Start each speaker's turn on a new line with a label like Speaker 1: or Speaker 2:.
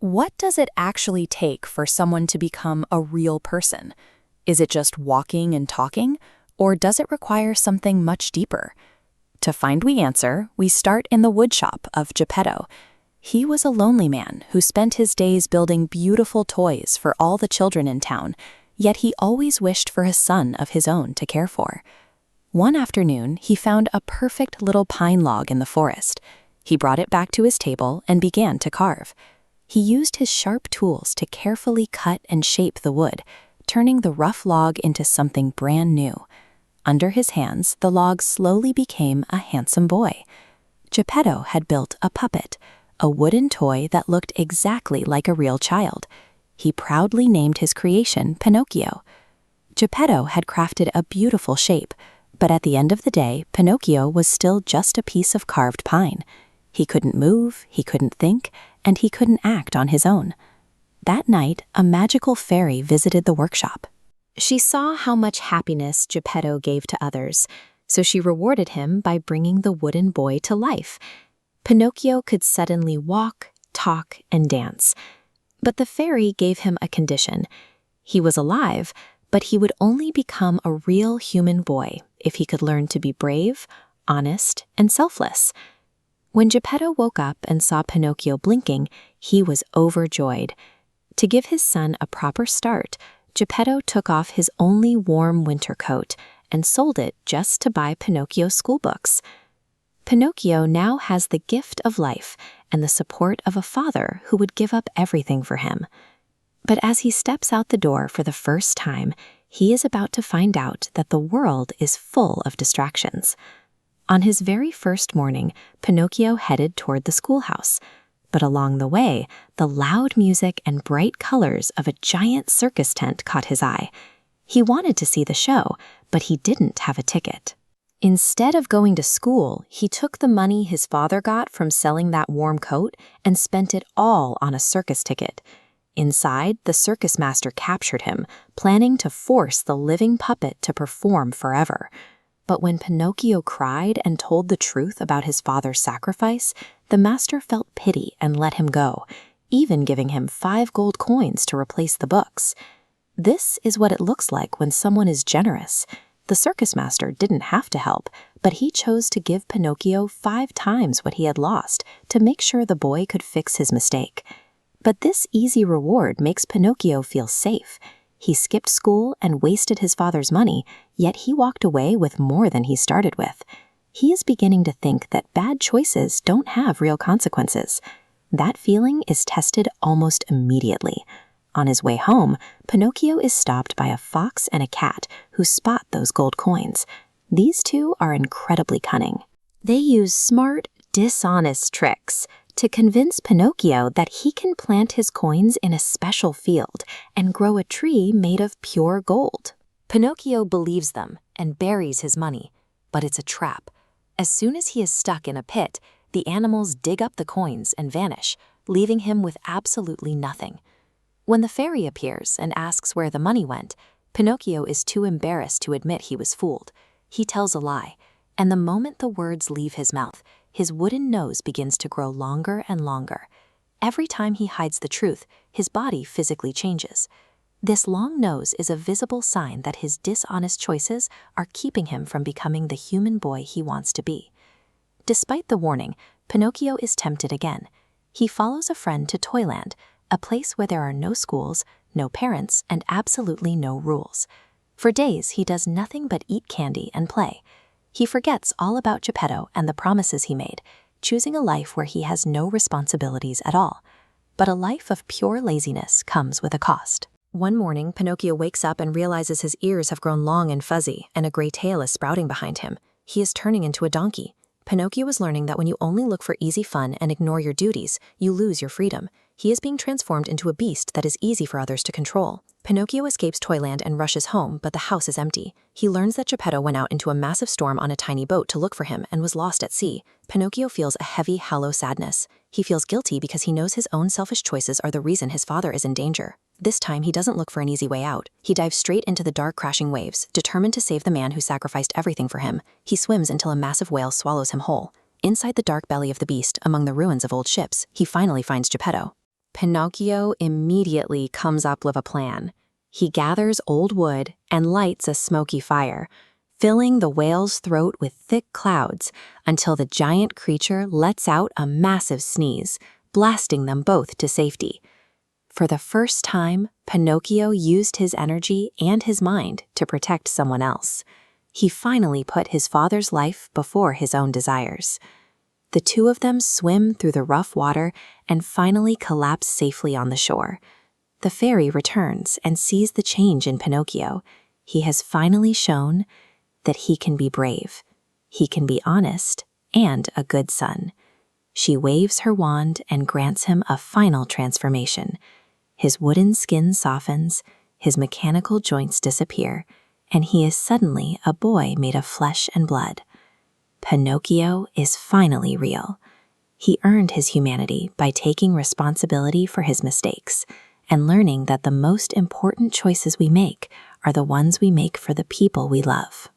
Speaker 1: What does it actually take for someone to become a real person? Is it just walking and talking, or does it require something much deeper? To find we answer, we start in the woodshop of Geppetto. He was a lonely man who spent his days building beautiful toys for all the children in town, yet he always wished for a son of his own to care for. One afternoon, he found a perfect little pine log in the forest. He brought it back to his table and began to carve. He used his sharp tools to carefully cut and shape the wood, turning the rough log into something brand new. Under his hands, the log slowly became a handsome boy. Geppetto had built a puppet, a wooden toy that looked exactly like a real child. He proudly named his creation Pinocchio. Geppetto had crafted a beautiful shape, but at the end of the day, Pinocchio was still just a piece of carved pine. He couldn't move, he couldn't think, and he couldn't act on his own. That night, a magical fairy visited the workshop. She saw how much happiness Geppetto gave to others, so she rewarded him by bringing the wooden boy to life. Pinocchio could suddenly walk, talk, and dance. But the fairy gave him a condition. He was alive, but he would only become a real human boy if he could learn to be brave, honest, and selfless. When Geppetto woke up and saw Pinocchio blinking, he was overjoyed. To give his son a proper start, Geppetto took off his only warm winter coat and sold it just to buy Pinocchio schoolbooks. Pinocchio now has the gift of life and the support of a father who would give up everything for him. But as he steps out the door for the first time, he is about to find out that the world is full of distractions. On his very first morning, Pinocchio headed toward the schoolhouse. But along the way, the loud music and bright colors of a giant circus tent caught his eye. He wanted to see the show, but he didn't have a ticket. Instead of going to school, he took the money his father got from selling that warm coat and spent it all on a circus ticket. Inside, the circus master captured him, planning to force the living puppet to perform forever. But when Pinocchio cried and told the truth about his father's sacrifice, the master felt pity and let him go, even giving him 5 gold coins to replace the books. This is what it looks like when someone is generous. The circus master didn't have to help, but he chose to give Pinocchio 5 times what he had lost to make sure the boy could fix his mistake. But this easy reward makes Pinocchio feel safe. He skipped school and wasted his father's money, yet he walked away with more than he started with. He is beginning to think that bad choices don't have real consequences. That feeling is tested almost immediately. On his way home, Pinocchio is stopped by a fox and a cat who spot those gold coins. These two are incredibly cunning. They use smart, dishonest tricks to convince Pinocchio that he can plant his coins in a special field and grow a tree made of pure gold. Pinocchio believes them and buries his money, but it's a trap. As soon as he is stuck in a pit, the animals dig up the coins and vanish, leaving him with absolutely nothing. When the fairy appears and asks where the money went, Pinocchio is too embarrassed to admit he was fooled. He tells a lie, and the moment the words leave his mouth, his wooden nose begins to grow longer and longer. Every time he hides the truth, his body physically changes. This long nose is a visible sign that his dishonest choices are keeping him from becoming the human boy he wants to be. Despite the warning, Pinocchio is tempted again. He follows a friend to Toyland, a place where there are no schools, no parents, and absolutely no rules. For days, he does nothing but eat candy and play. He forgets all about Geppetto and the promises he made, choosing a life where he has no responsibilities at all. But a life of pure laziness comes with a cost. One morning, Pinocchio wakes up and realizes his ears have grown long and fuzzy, and a gray tail is sprouting behind him. He is turning into a donkey. Pinocchio is learning that when you only look for easy fun and ignore your duties, you lose your freedom. He is being transformed into a beast that is easy for others to control. Pinocchio escapes Toyland and rushes home, but the house is empty. He learns that Geppetto went out into a massive storm on a tiny boat to look for him and was lost at sea. Pinocchio feels a heavy, hollow sadness. He feels guilty because he knows his own selfish choices are the reason his father is in danger. This time, he doesn't look for an easy way out. He dives straight into the dark, crashing waves, determined to save the man who sacrificed everything for him. He swims until a massive whale swallows him whole. Inside the dark belly of the beast, among the ruins of old ships, he finally finds Geppetto. Pinocchio immediately comes up with a plan. He gathers old wood and lights a smoky fire, filling the whale's throat with thick clouds until the giant creature lets out a massive sneeze, blasting them both to safety. For the first time, Pinocchio used his energy and his mind to protect someone else. He finally put his father's life before his own desires. The two of them swim through the rough water and finally collapse safely on the shore. The fairy returns and sees the change in Pinocchio. He has finally shown that he can be brave, he can be honest, and a good son. She waves her wand and grants him a final transformation. His wooden skin softens, his mechanical joints disappear, and he is suddenly a boy made of flesh and blood. Pinocchio is finally real. He earned his humanity by taking responsibility for his mistakes and learning that the most important choices we make are the ones we make for the people we love.